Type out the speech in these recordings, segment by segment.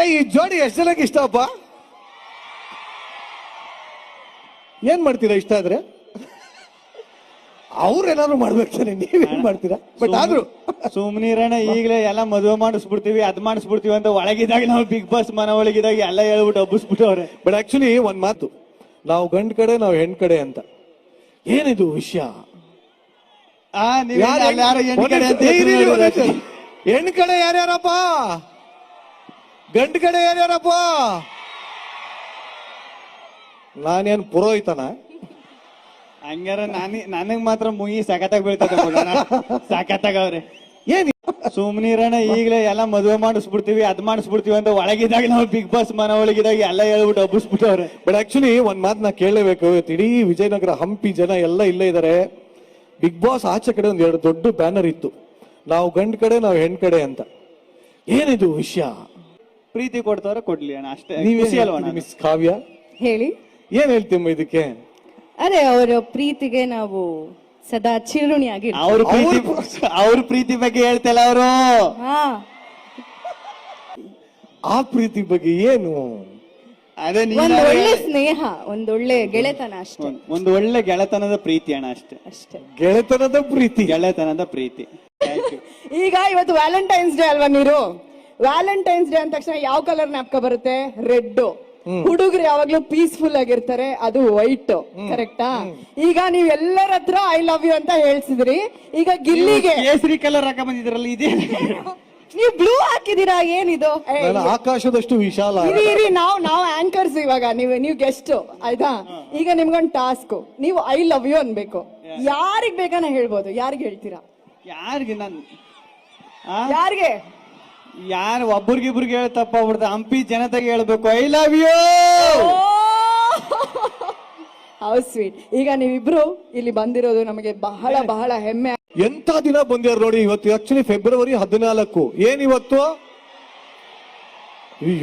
ಈ ಜೋಡಿ ಎಷ್ಟು ಜನಕ್ಕೆ ಇಷ್ಟಪ್ಪ? ಏನ್ ಮಾಡ್ತೀರಾ ಇಷ್ಟ ಆದ್ರೆ? ಅವ್ರೇನಾದ್ರು ಮಾಡ್ಬೇಕಾನೆ, ನೀವೇನ್ ಮಾಡ್ತೀರಾ? ಬಟ್ ಆದ್ರೂ ಸುಮ್ನಿರಣ, ಈಗಲೇ ಎಲ್ಲ ಮದುವೆ ಮಾಡಿಸ್ಬಿಡ್ತೀವಿ, ಅದ್ ಮಾಡಿಸ್ಬಿಡ್ತೀವಿ ಅಂತ ಒಳಗಿದಾಗ ನಾವು ಬಿಗ್ ಬಾಸ್ ಮನ ಒಳಗಿದಾಗ ಎಲ್ಲ ಹೇಳ್ಬಿಟ್ಟು ಹಬ್ಬಿಸ್ಬಿಟ್ಟವ್ರೆ. ಬಟ್ ಆಕ್ಚುಲಿ ಒಂದ್ ಮಾತು, ನಾವು ಗಂಡ್ ಕಡೆ ನಾವು ಹೆಣ್ ಕಡೆ ಅಂತ. ಏನಿದು ವಿಷಯ? ಹೆಣ್ ಕಡೆ ಯಾರ್ಯಾರಪ್ಪ? ಗಂಡ್ ಕಡೆ ಯಾರ್ಯಾರಪ್ಪ? ನಾನೇನ್ ಪುರೋಹಿತನ? ಹಂಗಾರ ನನಗ್ ಮಾತ್ರ ಮುಗಿ ಸಖತ್ತಾಗಿ ಬೀಳ್ತದೆ, ಸಖತ್ತಾಗವ್ರೆ. ಏನ್ ಸುಮ್ನಿರಣ, ಈಗಲೇ ಎಲ್ಲ ಮದುವೆ ಮಾಡಿಸ್ಬಿಡ್ತೀವಿ, ಅದ್ ಮಾಡಿಸ್ಬಿಡ್ತೀವಿ ಅಂತ ಒಳಗಿದಾಗ ನಾವು ಬಿಗ್ ಬಾಸ್ ಮನ ಒಳಗಿದಾಗ ಎಲ್ಲ ಹೇಳ್ಬಿಟ್ಟು ಹಬ್ಬಿಸ್ಬಿಟ್ಟವ್ರೆ. ಬಟ್ ಆಕ್ಚುಲಿ ಒಂದ್ ಮಾತು ನಾ ಕೇಳಲೇಬೇಕು. ಇಡೀ ವಿಜಯನಗರ ಹಂಪಿ ಜನ ಎಲ್ಲ ಇಲ್ಲೇ ಇದಾರೆ. ಬಿಗ್ ಬಾಸ್ ಆಚೆ ಕಡೆ ಒಂದ್ 2 ದೊಡ್ಡ ಬ್ಯಾನರ್ ಇತ್ತು, ನಾವು ಗಂಡ್ ಕಡೆ ನಾವು ಹೆಣ್ ಕಡೆ ಅಂತ. ಏನಿದು ವಿಷಯ? ಪ್ರೀತಿ ಕೊಡ್ತವ್ರೆ, ಕೊಡ್ಲಿ ಅಣ್ಣ, ಅಷ್ಟೇ. ಖುಷಿ ಅಲ್ವಾ? ಮಿಸ್ ಕಾವ್ಯ ಹೇಳಿ, ಏನ್ ಹೇಳ್ತೀಮ್ಮ ಇದಕ್ಕೆ? ಅದೇ ಅವರ ಪ್ರೀತಿಗೆ ನಾವು ಸದಾ ಚಿರುಣಿಯಾಗಿ ಅವ್ರ ಪ್ರೀತಿ ಬಗ್ಗೆ ಹೇಳ್ತಲ್ಲ ಅವರು. ಆ ಪ್ರೀತಿ ಬಗ್ಗೆ ಏನು? ಅದೇ ಒಂದು ಒಳ್ಳೆ ಸ್ನೇಹ, ಒಂದೊಳ್ಳೆ ಗೆಳೆತನ ಅಷ್ಟೇ. ಒಂದು ಒಳ್ಳೆ ಗೆಳೆತನದ ಪ್ರೀತಿ ಅಣ್ಣ, ಅಷ್ಟೇ ಅಷ್ಟೇ. ಗೆಳೆತನದ ಪ್ರೀತಿ, ಗೆಳೆತನದ ಪ್ರೀತಿ. ಈಗ ಇವತ್ತು ವ್ಯಾಲೆಂಟೈನ್ಸ್ ಡೇ ಅಲ್ವಾ? ನೀರು ವ್ಯಾಲೆಂಟೈನ್ಸ್ ಡೇ ಅಂದ ತಕ್ಷಣ ಯಾವ ಕಲರ್ ಜ್ಞಾಪಕ ಬರುತ್ತೆ? ರೆಡ್. ಹುಡುಗರು ಯಾವಾಗ್ಲೂ ಪೀಸ್ಫುಲ್ ಆಗಿರ್ತಾರೆ, ಅದು ವೈಟ್. ಕರೆಕ್ಟಾ? ಈಗ ನೀವ್ ಎಲ್ಲರ ಹತ್ರ ಐ ಲವ್ ಯು ಅಂತ ಹೇಳ್ಸಿದ್ರಿ. ಈಗ ಗಿಲ್ಲಿಗೆ ಕೇಸರಿ ಕಲರ್ ಹಾಕ ಬಂದಿದ್ರಲ್ಲ, ಇದೇ ನೀವು ಬ್ಲೂ ಹಾಕಿದೀರಾ? ಏನಿದು? ಆಕಾಶದಷ್ಟು ವಿಶಾಲ. ಇರಿ, ನಾವು ಆಂಕರ್ಸ್, ಇವಾಗ ನೀವು ಗೆಸ್ಟ್ ಆಯ್ತಾ? ಈಗ ನಿಮ್ಗೊಂದು ಟಾಸ್ಕ್, ನೀವು ಐ ಲವ್ ಯು ಅನ್ಬೇಕು. ಯಾರಿಗ್ ಬೇಕಾನ ಹೇಳ್ಬೋದು. ಯಾರಿಗೆ ಹೇಳ್ತೀರಾ? ಯಾರಿಗೆ? ಯಾರಿಗೆ? ಯಾರು ಒಬ್ರಿಗಿಬ್ರಿಗೆ ಹೇಳ್ತಪ್ಪ ಬಿಡ್ತ, ಹಂಪಿ ಜನತೆಗೆ ಹೇಳ್ಬೇಕು I love you. How sweet. ಈಗ ನೀವಿಬ್ರು ಇಲ್ಲಿ ಬಂದಿರೋದು ನಮಗೆ ಬಹಳ ಬಹಳ ಹೆಮ್ಮೆ. ಎಂತ ದಿನ ಬಂದ್ಯಾರ ನೋಡಿ. ಇವತ್ತು ಆಕ್ಚುಲಿ ಫೆಬ್ರವರಿ 14. ಏನಿವತ್ತು?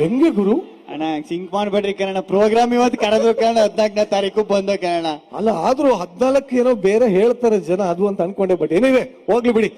ಹೆಂಗೆ ಗುರು? ಅಣ್ಣ ಸಿಂಕ್ ಮಾಡ್ಬೇಡ್ರಿ ಕಣ, ಪ್ರೋಗ್ರಾಮ್ ಇವತ್ತು ಕರೆದ್ರು ಕಣ, 14ನೇ ತಾರೀಕು ಬಂದ ಕಣ. ಅಲ್ಲ, ಆದ್ರೂ 14 ಏನೋ ಬೇರೆ ಹೇಳ್ತಾರೆ ಜನ, ಅದು ಅಂತ ಅನ್ಕೊಂಡೆ. ಬಟ್ ಏನಿವೆ, ಹೋಗ್ಲಿ ಬಿಡಿ.